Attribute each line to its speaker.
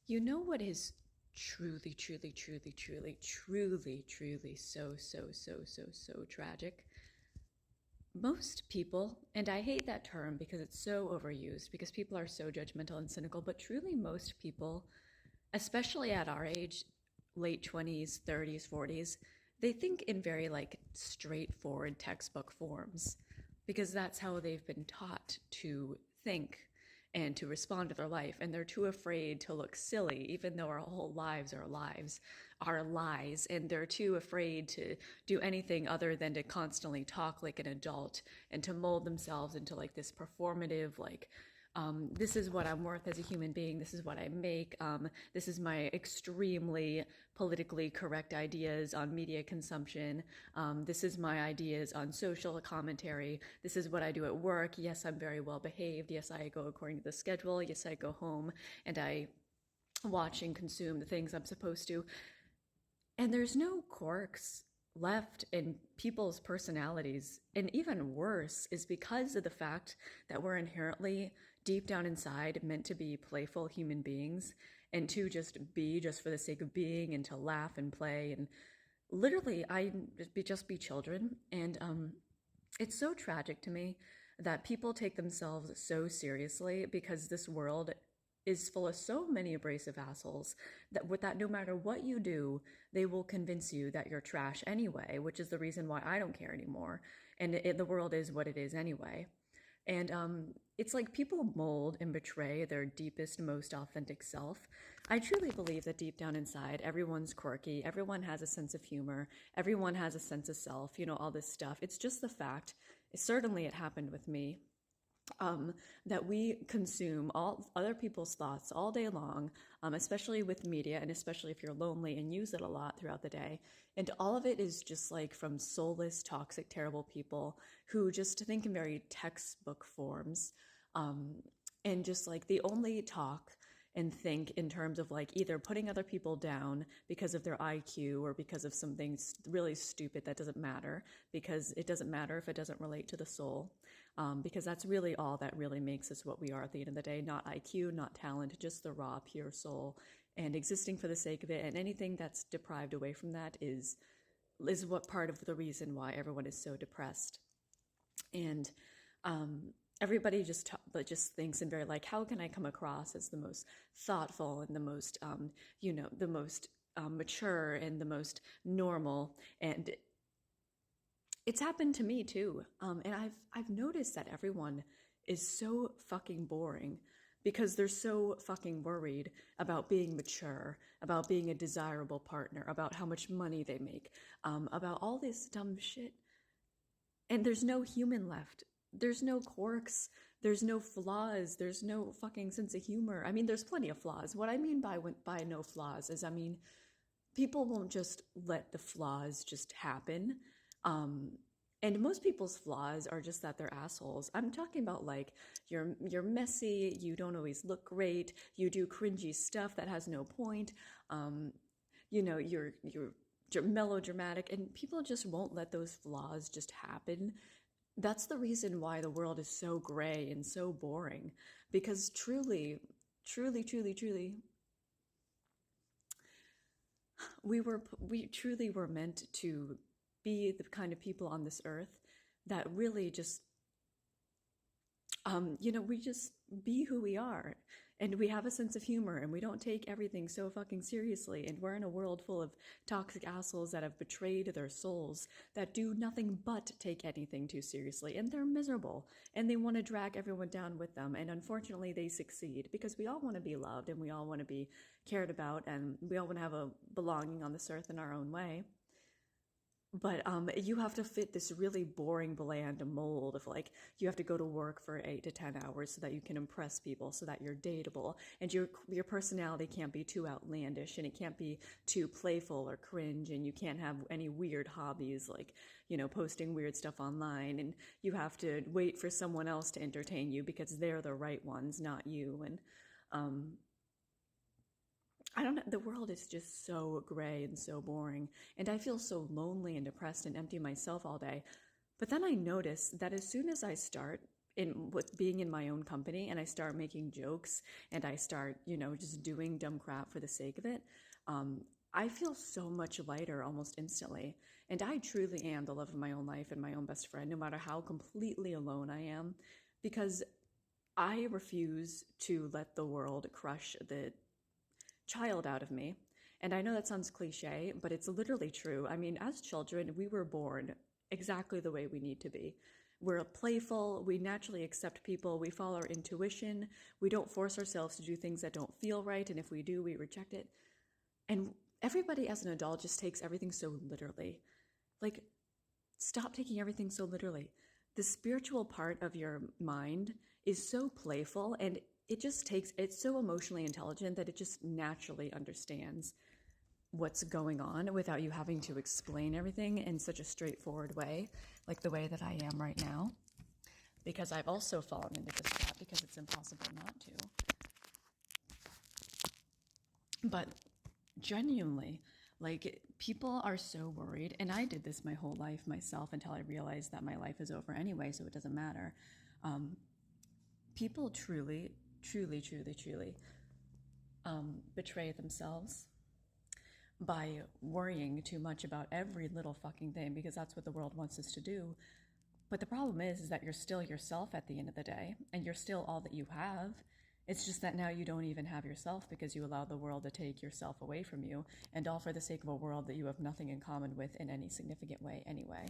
Speaker 1: You know what is truly, truly, truly, truly, truly, truly so tragic? Most people, and I hate that term because it's so overused, because people are so judgmental and cynical, but truly most people, especially at our age, late 20s, 30s, 40s, they think in very like straightforward textbook forms because that's how they've been taught to think and to respond to their life. And they're too afraid to look silly, even though our whole lives are lies. And they're too afraid to do anything other than to constantly talk like an adult and to mold themselves into like this performative, like, this is what I'm worth as a human being. This is what I make. This is my extremely politically correct ideas on media consumption. This is my ideas on social commentary. This is what I do at work. Yes, I'm very well behaved. Yes, I go according to the schedule. Yes, I go home and I watch and consume the things I'm supposed to. And there's no quirks left in people's personalities. And even worse is because of the fact that we're inherently deep down inside meant to be playful human beings and to just be just for the sake of being and to laugh and play and literally just be children. And it's so tragic to me that people take themselves so seriously because this world is full of so many abrasive assholes that with that no matter what you do, they will convince you that you're trash anyway, which is the reason why I don't care anymore. And the world is what it is anyway. And it's like people mold and betray their deepest, most authentic self. I truly believe that deep down inside, everyone's quirky, everyone has a sense of humor, everyone has a sense of self, all this stuff. It's just the fact, certainly it happened with me, that we consume all other people's thoughts all day long, especially with media, and especially if you're lonely and use it a lot throughout the day. And all of it is just like from soulless, toxic, terrible people who just think in very textbook forms, and just like they only talk and think in terms of like either putting other people down because of their IQ or because of something really stupid that doesn't matter, because it doesn't matter if it doesn't relate to the soul, because that's really all that really makes us what we are at the end of the day. Not IQ, not talent, just the raw, pure soul and existing for the sake of it. And anything that's deprived away from that is what part of the reason why everyone is so depressed. And everybody just thinks in very like, how can I come across as the most thoughtful and the most the most mature and the most normal. And it's happened to me too. And I've noticed that everyone is so fucking boring because they're so fucking worried about being mature, about being a desirable partner, about how much money they make, about all this dumb shit. And there's no human left. There's no quirks. There's no flaws. There's no fucking sense of humor. I mean, there's plenty of flaws. What I mean by no flaws is, I mean, people won't just let the flaws just happen. And most people's flaws are just that they're assholes. I'm talking about like you're messy, you don't always look great, you do cringy stuff that has no point. You're melodramatic, and people just won't let those flaws just happen. That's the reason why the world is so gray and so boring, because truly, truly, truly, truly, we truly were meant to be the kind of people on this earth that really just we just be who we are, and we have a sense of humor, and we don't take everything so fucking seriously. And we're in a world full of toxic assholes that have betrayed their souls, that do nothing but take anything too seriously, and they're miserable, and they want to drag everyone down with them. And unfortunately, they succeed because we all want to be loved, and we all want to be cared about, and we all want to have a belonging on this earth in our own way. But you have to fit this really boring, bland mold of like, you have to go to work for 8 to 10 hours so that you can impress people, so that you're dateable, and your personality can't be too outlandish, and it can't be too playful or cringe, and you can't have any weird hobbies like posting weird stuff online, and you have to wait for someone else to entertain you because they're the right ones, not you. And I don't know, the world is just so gray and so boring, and I feel so lonely and depressed and empty myself all day. But then I notice that as soon as I start in with being in my own company and I start making jokes and I start, just doing dumb crap for the sake of it, I feel so much lighter almost instantly. And I truly am the love of my own life and my own best friend, no matter how completely alone I am, because I refuse to let the world crush the child out of me. And I know that sounds cliche, but it's literally true. I mean, as children, we were born exactly the way we need to be. We're playful, we naturally accept people, we follow our intuition, we don't force ourselves to do things that don't feel right, and if we do, we reject it. And everybody as an adult just takes everything so literally. Like, stop taking everything so literally. The spiritual part of your mind is so playful and it's so emotionally intelligent that it just naturally understands what's going on without you having to explain everything in such a straightforward way, like the way that I am right now. Because I've also fallen into this trap because it's impossible not to. But genuinely, like, people are so worried, and I did this my whole life myself until I realized that my life is over anyway, so it doesn't matter. People truly, truly, truly, truly betray themselves by worrying too much about every little fucking thing because that's what the world wants us to do. But the problem is that you're still yourself at the end of the day, and you're still all that you have. It's just that now you don't even have yourself because you allow the world to take yourself away from you, and all for the sake of a world that you have nothing in common with in any significant way anyway.